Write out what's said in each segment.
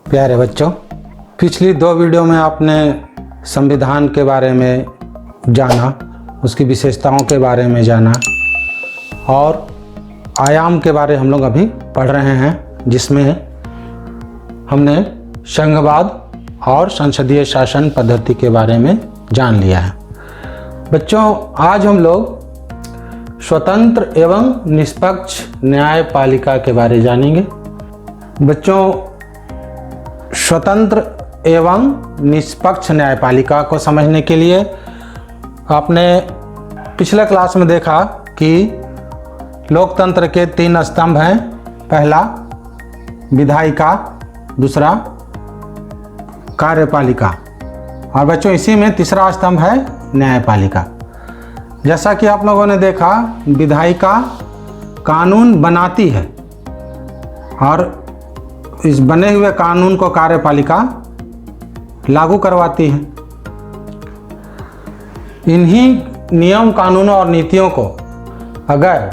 प्यारे बच्चों, पिछली 2 वीडियो में आपने संविधान के बारे में जाना, उसकी विशेषताओं के बारे में जाना और आयाम के बारे हम लोग अभी पढ़ रहे हैं, जिसमें हमने संघवाद और संसदीय शासन पद्धति के बारे में जान लिया है। बच्चों, आज हम लोग स्वतंत्र एवं निष्पक्ष न्यायपालिका के बारे में जानेंगे। बच्चों, स्वतंत्र एवं निष्पक्ष न्यायपालिका को समझने के लिए आपने पिछले क्लास में देखा कि लोकतंत्र के 3 स्तंभ हैं। पहला विधायिका, दूसरा कार्यपालिका और बच्चों इसी में तीसरा स्तंभ है न्यायपालिका। जैसा कि आप लोगों ने देखा, विधायिका कानून बनाती है और इस बने हुए कानून को कार्यपालिका लागू करवाती है। इन्हीं नियम, कानूनों और नीतियों को अगर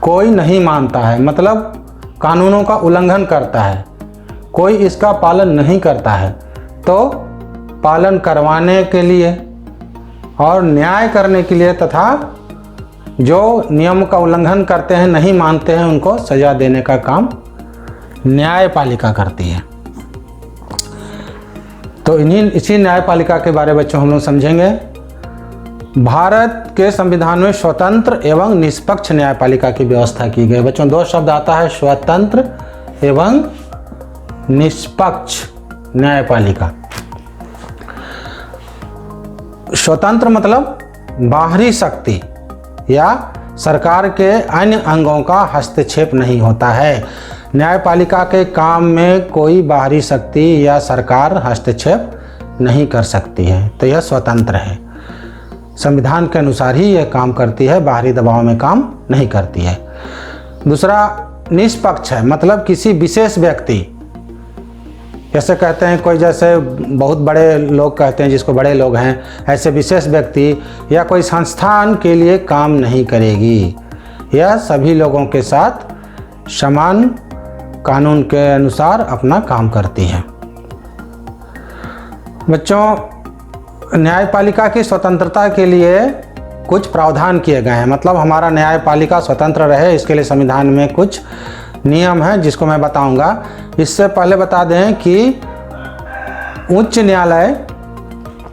कोई नहीं मानता है, मतलब कानूनों का उल्लंघन करता है, कोई इसका पालन नहीं करता है, तो पालन करवाने के लिए और न्याय करने के लिए तथा जो नियम का उल्लंघन करते हैं, नहीं मानते हैं, उनको सजा देने का काम न्यायपालिका करती है। तो इसी न्यायपालिका के बारे में बच्चों हम लोग समझेंगे। भारत के संविधान में स्वतंत्र एवं निष्पक्ष न्यायपालिका की व्यवस्था की गई। बच्चों 2 शब्द आता है, स्वतंत्र एवं निष्पक्ष न्यायपालिका। स्वतंत्र मतलब बाहरी शक्ति या सरकार के अन्य अंगों का हस्तक्षेप नहीं होता है। न्यायपालिका के काम में कोई बाहरी शक्ति या सरकार हस्तक्षेप नहीं कर सकती है, तो यह स्वतंत्र है। संविधान के अनुसार ही यह काम करती है, बाहरी दबाव में काम नहीं करती है। दूसरा निष्पक्ष है, मतलब किसी विशेष व्यक्ति, जैसे कहते हैं कोई, जैसे बहुत बड़े लोग कहते हैं जिसको बड़े लोग हैं, ऐसे विशेष व्यक्ति या कोई संस्थान के लिए काम नहीं करेगी। यह सभी लोगों के साथ समान कानून के अनुसार अपना काम करती है। बच्चों, न्यायपालिका की स्वतंत्रता के लिए कुछ प्रावधान किए गए हैं, मतलब हमारा न्यायपालिका स्वतंत्र रहे, इसके लिए संविधान में कुछ नियम हैं जिसको मैं बताऊंगा। इससे पहले बता दें कि उच्च न्यायालय,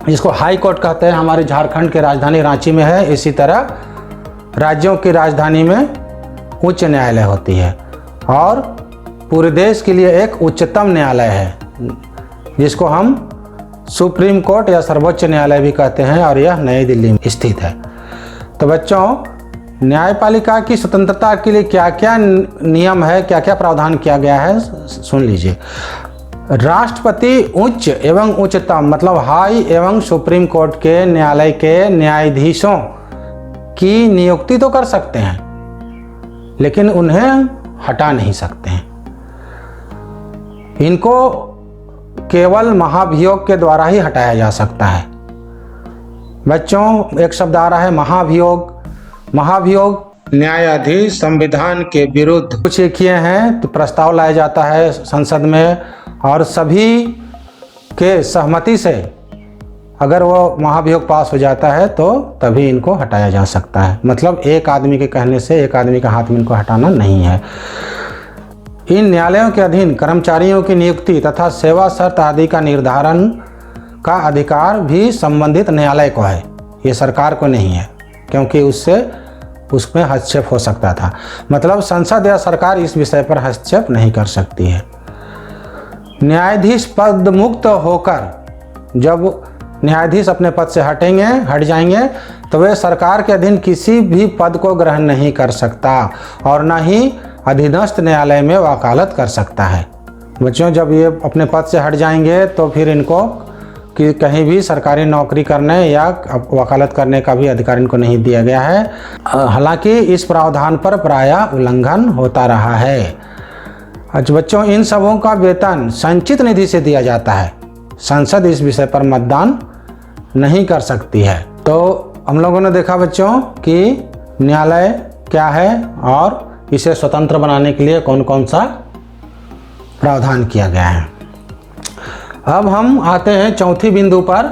जिसको हाई कोर्ट कहते हैं, हमारे झारखंड की राजधानी रांची में है। इसी तरह राज्यों की राजधानी में उच्च न्यायालय होती है और पूरे देश के लिए एक उच्चतम न्यायालय है, जिसको हम सुप्रीम कोर्ट या सर्वोच्च न्यायालय भी कहते हैं, और यह नई दिल्ली में स्थित है। तो बच्चों, न्यायपालिका की स्वतंत्रता के लिए क्या क्या नियम है, क्या क्या प्रावधान किया गया है, सुन लीजिए। राष्ट्रपति उच्च एवं उच्चतम, मतलब हाई एवं सुप्रीम कोर्ट के न्यायालय के न्यायाधीशों की नियुक्ति तो कर सकते हैं, लेकिन उन्हें हटा नहीं सकते हैं। इनको केवल महाभियोग के द्वारा ही हटाया जा सकता है। बच्चों, एक शब्द आ रहा है महाभियोग। महाभियोग न्यायाधीश संविधान के विरुद्ध कुछ किए हैं तो प्रस्ताव लाया जाता है संसद में, और सभी के सहमति से अगर वो महाभियोग पास हो जाता है तो तभी इनको हटाया जा सकता है। मतलब एक आदमी के कहने से, एक आदमी के हाथ में इनको हटाना नहीं है। इन न्यायालयों के अधीन कर्मचारियों की नियुक्ति तथा सेवा शर्त आदि का निर्धारण का अधिकार भी संबंधित न्यायालय को है, ये सरकार को नहीं है, क्योंकि उसमें हस्तक्षेप हो सकता था। मतलब संसद या सरकार इस विषय पर हस्तक्षेप नहीं कर सकती है। न्यायाधीश पद मुक्त होकर, जब न्यायाधीश अपने पद से हट जाएंगे तो वे सरकार के अधीन किसी भी पद को ग्रहण नहीं कर सकता और न ही अधीनस्थ न्यायालय में वकालत कर सकता है। बच्चों, जब ये अपने पद से हट जाएंगे तो फिर इनको कि कहीं भी सरकारी नौकरी करने या वकालत करने का भी अधिकार इनको नहीं दिया गया है। हालांकि इस प्रावधान पर प्रायः उल्लंघन होता रहा है। अच्छा बच्चों, इन सबों का वेतन संचित निधि से दिया जाता है। संसद इस विषय पर मतदान नहीं कर सकती है। तो हम लोगों ने देखा बच्चों कि न्यायालय क्या है और इसे स्वतंत्र बनाने के लिए कौन कौन सा प्रावधान किया गया है। अब हम आते हैं चौथी बिंदु पर,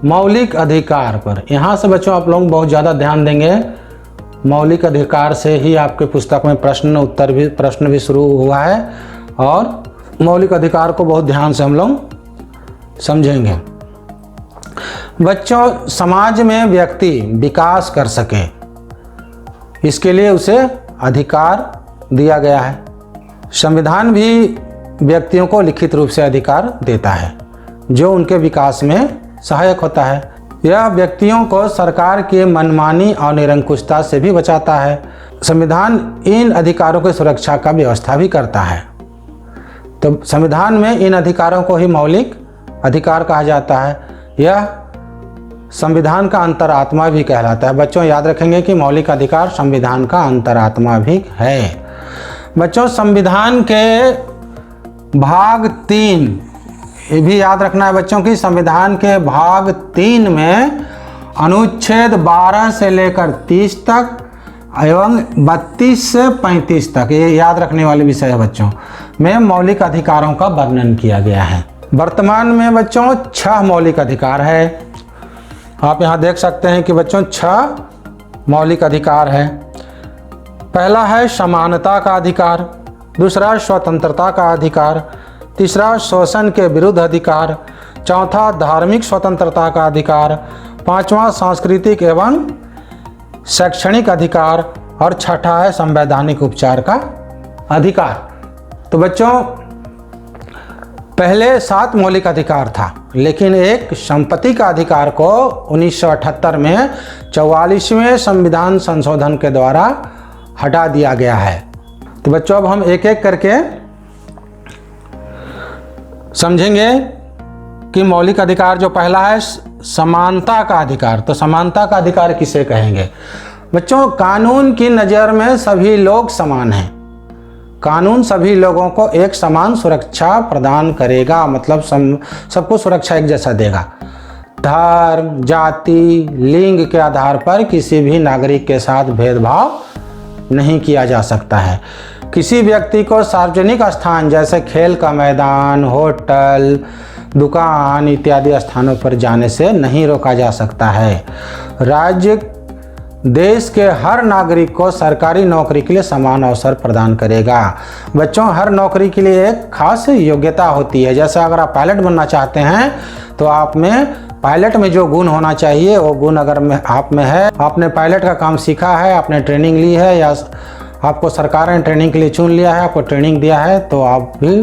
मौलिक अधिकार पर। यहाँ से बच्चों आप लोग बहुत ज़्यादा ध्यान देंगे। मौलिक अधिकार से ही आपके पुस्तक में प्रश्न भी शुरू हुआ है और मौलिक अधिकार को बहुत ध्यान से हम लोग समझेंगे। बच्चों, समाज में व्यक्ति विकास कर सके, इसके लिए उसे अधिकार दिया गया है। संविधान भी व्यक्तियों को लिखित रूप से अधिकार देता है जो उनके विकास में सहायक होता है। यह व्यक्तियों को सरकार की मनमानी और निरंकुशता से भी बचाता है। संविधान इन अधिकारों की सुरक्षा का व्यवस्था भी करता है। तो संविधान में इन अधिकारों को ही मौलिक अधिकार कहा जाता है। यह संविधान का अंतरात्मा भी कहलाता है। बच्चों याद रखेंगे कि मौलिक अधिकार संविधान का अंतरात्मा भी है। बच्चों, संविधान के भाग 3, ये भी याद रखना है बच्चों की संविधान के भाग 3 में अनुच्छेद 12 से लेकर 30 तक एवं 32 से 35 तक, ये याद रखने वाले विषय है बच्चों, में मौलिक अधिकारों का वर्णन किया गया है। वर्तमान में बच्चों 6 मौलिक अधिकार है। आप यहाँ देख सकते हैं कि बच्चों 6 मौलिक अधिकार है। पहला है समानता का अधिकार, दूसरा स्वतंत्रता का अधिकार, तीसरा शोषण के विरुद्ध अधिकार, चौथा धार्मिक स्वतंत्रता का अधिकार, पांचवा सांस्कृतिक एवं शैक्षणिक अधिकार और छठा है संवैधानिक उपचार का अधिकार। तो बच्चों पहले 7 मौलिक अधिकार था, लेकिन एक संपत्ति का अधिकार को 1978 में 44वें संविधान संशोधन के द्वारा हटा दिया गया है। तो बच्चों अब हम एक एक करके समझेंगे कि मौलिक अधिकार जो पहला है समानता का अधिकार। तो समानता का अधिकार किसे कहेंगे? बच्चों, कानून की नज़र में सभी लोग समान हैं। कानून सभी लोगों को एक समान सुरक्षा प्रदान करेगा, मतलब सबको सुरक्षा एक जैसा देगा। धर्म, जाति, लिंग के आधार पर किसी भी नागरिक के साथ भेदभाव नहीं किया जा सकता है। किसी व्यक्ति को सार्वजनिक स्थान जैसे खेल का मैदान, होटल, दुकान इत्यादि स्थानों पर जाने से नहीं रोका जा सकता है। राज्य देश के हर नागरिक को सरकारी नौकरी के लिए समान अवसर प्रदान करेगा। बच्चों, हर नौकरी के लिए एक खास योग्यता होती है। जैसे अगर आप पायलट बनना चाहते हैं तो आप में पायलट में जो गुण होना चाहिए वो गुण अगर आप में है, आपने पायलट का काम सीखा है, आपने ट्रेनिंग ली है या आपको सरकार ने ट्रेनिंग के लिए चुन लिया है, आपको ट्रेनिंग दिया है, तो आप भी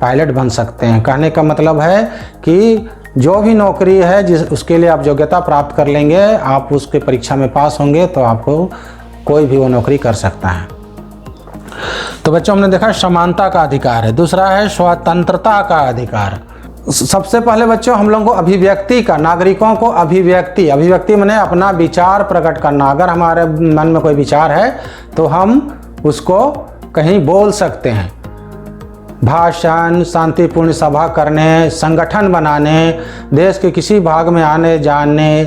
पायलट बन सकते हैं। कहने का मतलब है कि जो भी नौकरी है उसके लिए आप योग्यता प्राप्त कर लेंगे, आप उसके परीक्षा में पास होंगे तो आपको कोई भी वो नौकरी कर सकता है। तो बच्चों हमने देखा समानता का अधिकार है। दूसरा है स्वतंत्रता का अधिकार। सबसे पहले बच्चों हम लोगों को अभिव्यक्ति का, नागरिकों को अभिव्यक्ति माने अपना विचार प्रकट करना। अगर हमारे मन में कोई विचार है तो हम उसको कहीं बोल सकते हैं। भाषण, शांतिपूर्ण सभा करने, संगठन बनाने, देश के किसी भाग में आने जाने,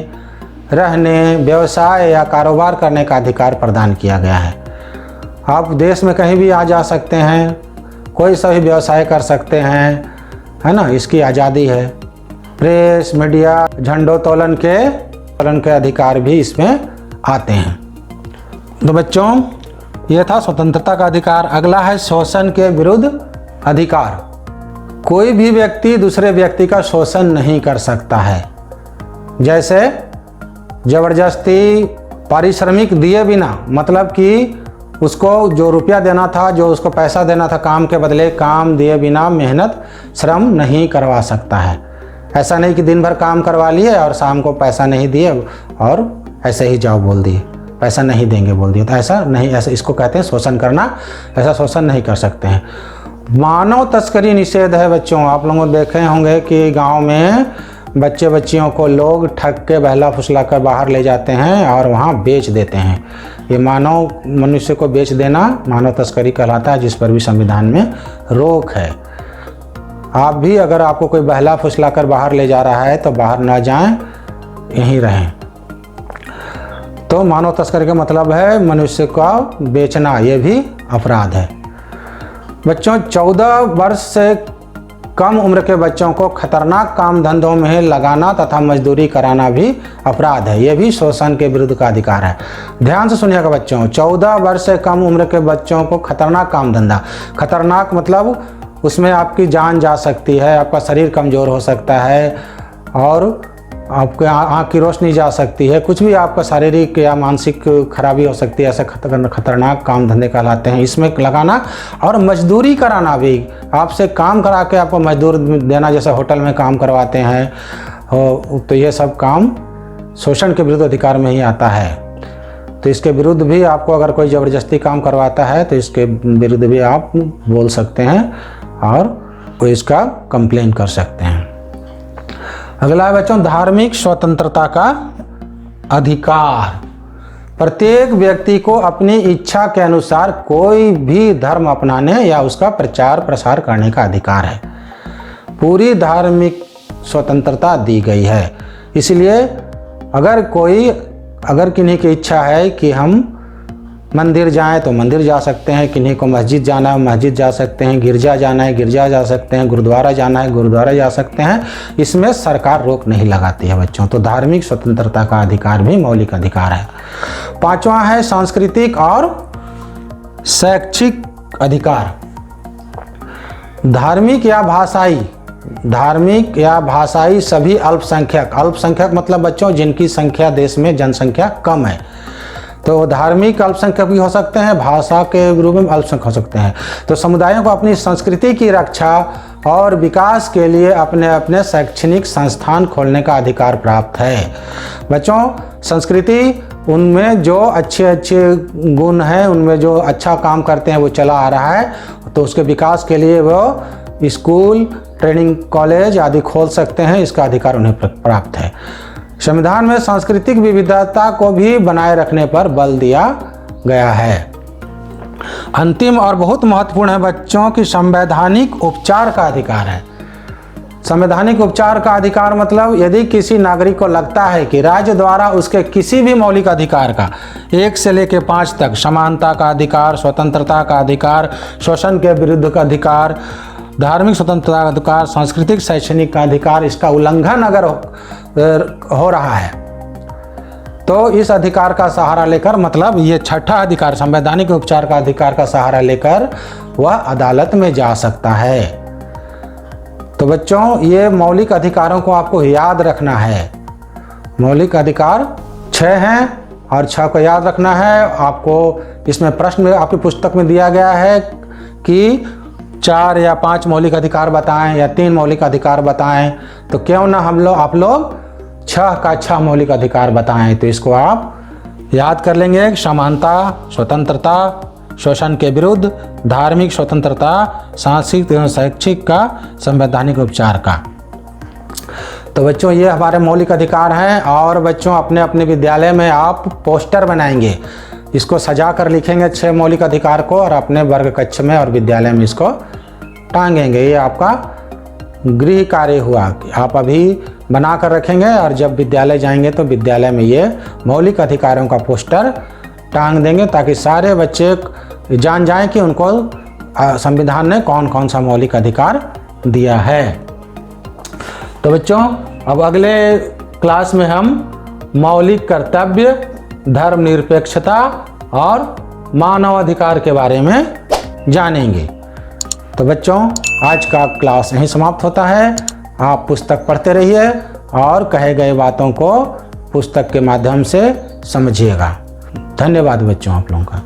रहने, व्यवसाय या कारोबार करने का अधिकार प्रदान किया गया है। आप देश में कहीं भी आ जा सकते हैं, कोई सा भी व्यवसाय कर सकते हैं, है ना, इसकी आज़ादी है। प्रेस, मीडिया, झंडोत्तोलन के अधिकार भी इसमें आते हैं। तो बच्चों ये था स्वतंत्रता का अधिकार। अगला है शोषण के विरुद्ध अधिकार। कोई भी व्यक्ति दूसरे व्यक्ति का शोषण नहीं कर सकता है। जैसे जबरदस्ती पारिश्रमिक दिए बिना, मतलब कि उसको जो रुपया देना था, जो उसको पैसा देना था काम के बदले, काम दिए बिना मेहनत श्रम नहीं करवा सकता है। ऐसा नहीं कि दिन भर काम करवा लिए और शाम को पैसा नहीं दिए और ऐसे ही जाओ बोल दिए, पैसा नहीं देंगे बोल दिए, तो ऐसा नहीं, ऐसा इसको कहते हैं शोषण करना। ऐसा शोषण नहीं कर सकते हैं। मानव तस्करी निषेध है बच्चों। आप लोगों देखे होंगे कि गांव में बच्चे बच्चियों को लोग ठग के बहला फुसला कर बाहर ले जाते हैं और वहां बेच देते हैं। ये मनुष्य को बेच देना मानव तस्करी कहलाता है, जिस पर भी संविधान में रोक है। आप भी अगर आपको कोई बहला फुसला कर बाहर ले जा रहा है तो बाहर ना जाएं, यहीं रहें। तो मानव तस्करी का मतलब है मनुष्य का बेचना, ये भी अपराध है। बच्चों 14 वर्ष से कम उम्र के बच्चों को खतरनाक काम धंधों में लगाना तथा मजदूरी कराना भी अपराध है। यह भी शोषण के विरुद्ध का अधिकार है। ध्यान से सुनिएगा बच्चों, 14 वर्ष से कम उम्र के बच्चों को खतरनाक काम धंधा, खतरनाक मतलब उसमें आपकी जान जा सकती है, आपका शरीर कमज़ोर हो सकता है और आपके आँख की रोशनी जा सकती है, कुछ भी आपका शारीरिक या मानसिक खराबी हो सकती है, ऐसे खतरनाक काम धंधे कहलाते हैं। इसमें लगाना और मजदूरी कराना भी, आपसे काम करा के आपको मजदूर देना, जैसे होटल में काम करवाते हैं, तो ये सब काम शोषण के विरुद्ध अधिकार में ही आता है। तो इसके विरुद्ध भी आपको अगर कोई ज़बरदस्ती काम करवाता है तो इसके विरुद्ध भी आप बोल सकते हैं और कोई इसका कंप्लेन कर सकते हैं। अगला है बच्चों धार्मिक स्वतंत्रता का अधिकार। प्रत्येक व्यक्ति को अपनी इच्छा के अनुसार कोई भी धर्म अपनाने या उसका प्रचार प्रसार करने का अधिकार है। पूरी धार्मिक स्वतंत्रता दी गई है। इसलिए अगर किन्हीं की इच्छा है कि हम मंदिर जाएं तो मंदिर जा सकते हैं, किन्हीं को मस्जिद जाना है मस्जिद जा सकते हैं, गिरजा जाना है गिरजा जा सकते हैं, गुरुद्वारा जाना है गुरुद्वारा जा सकते हैं। इसमें सरकार रोक नहीं लगाती है बच्चों। तो धार्मिक स्वतंत्रता का अधिकार भी मौलिक अधिकार है। 5वां है सांस्कृतिक और शैक्षिक अधिकार। धार्मिक या भाषाई सभी अल्पसंख्यक मतलब बच्चों जिनकी संख्या देश में जनसंख्या कम है, तो धार्मिक अल्पसंख्यक भी हो सकते हैं, भाषा के रूप में अल्पसंख्यक हो सकते हैं। तो समुदायों को अपनी संस्कृति की रक्षा और विकास के लिए अपने अपने शैक्षणिक संस्थान खोलने का अधिकार प्राप्त है। बच्चों संस्कृति, उनमें जो अच्छे गुण हैं, उनमें जो अच्छा काम करते हैं वो चला आ रहा है, तो उसके विकास के लिए वो स्कूल, ट्रेनिंग कॉलेज आदि खोल सकते हैं। इसका अधिकार उन्हें प्राप्त है। संविधान में सांस्कृतिक विविधता को भी बनाए रखने पर बल दिया गया है। अंतिम और बहुत महत्वपूर्ण है बच्चों की संवैधानिक उपचार का अधिकार है। संवैधानिक उपचार का अधिकार मतलब यदि किसी नागरिक को लगता है कि राज्य द्वारा उसके किसी भी मौलिक अधिकार का 1 से लेकर 5 तक, समानता का अधिकार, स्वतंत्रता का अधिकार, शोषण के विरुद्ध का अधिकार, धार्मिक स्वतंत्रता का अधिकार, सांस्कृतिक शैक्षणिक का अधिकार, इसका उल्लंघन अगर हो रहा है तो इस अधिकार का सहारा लेकर, मतलब ये 6ठा अधिकार संवैधानिक उपचार का अधिकार का सहारा लेकर वह अदालत में जा सकता है। तो बच्चों ये मौलिक अधिकारों को आपको याद रखना है। मौलिक अधिकार 6 हैं और 6 को याद रखना है। आपको इसमें प्रश्न में आपकी पुस्तक में दिया गया है कि 4 या 5 मौलिक अधिकार बताएं या 3 मौलिक अधिकार बताएं, तो क्यों ना आप लोग 6 का 6 मौलिक अधिकार बताएं। तो इसको आप याद कर लेंगे। समानता, स्वतंत्रता, शोषण के विरुद्ध, धार्मिक स्वतंत्रता, सांस्कृतिक एवं शैक्षिक का, संवैधानिक उपचार का। तो बच्चों ये हमारे मौलिक अधिकार हैं। और बच्चों अपने अपने विद्यालय में आप पोस्टर बनाएंगे, इसको सजा कर लिखेंगे 6 मौलिक अधिकार को और अपने वर्ग कक्ष में और विद्यालय में इसको टांगेंगे। ये आपका गृह कार्य हुआ कि आप अभी बना कर रखेंगे और जब विद्यालय जाएंगे तो विद्यालय में ये मौलिक अधिकारों का पोस्टर टांग देंगे ताकि सारे बच्चे जान जाएं कि उनको संविधान ने कौन कौन सा मौलिक अधिकार दिया है। तो बच्चों अब अगले क्लास में हम मौलिक कर्तव्य, धर्मनिरपेक्षता और मानवाधिकार के बारे में जानेंगे। तो बच्चों आज का क्लास यहीं समाप्त होता है। आप पुस्तक पढ़ते रहिए और कहे गए बातों को पुस्तक के माध्यम से समझिएगा। धन्यवाद बच्चों आप लोगों का।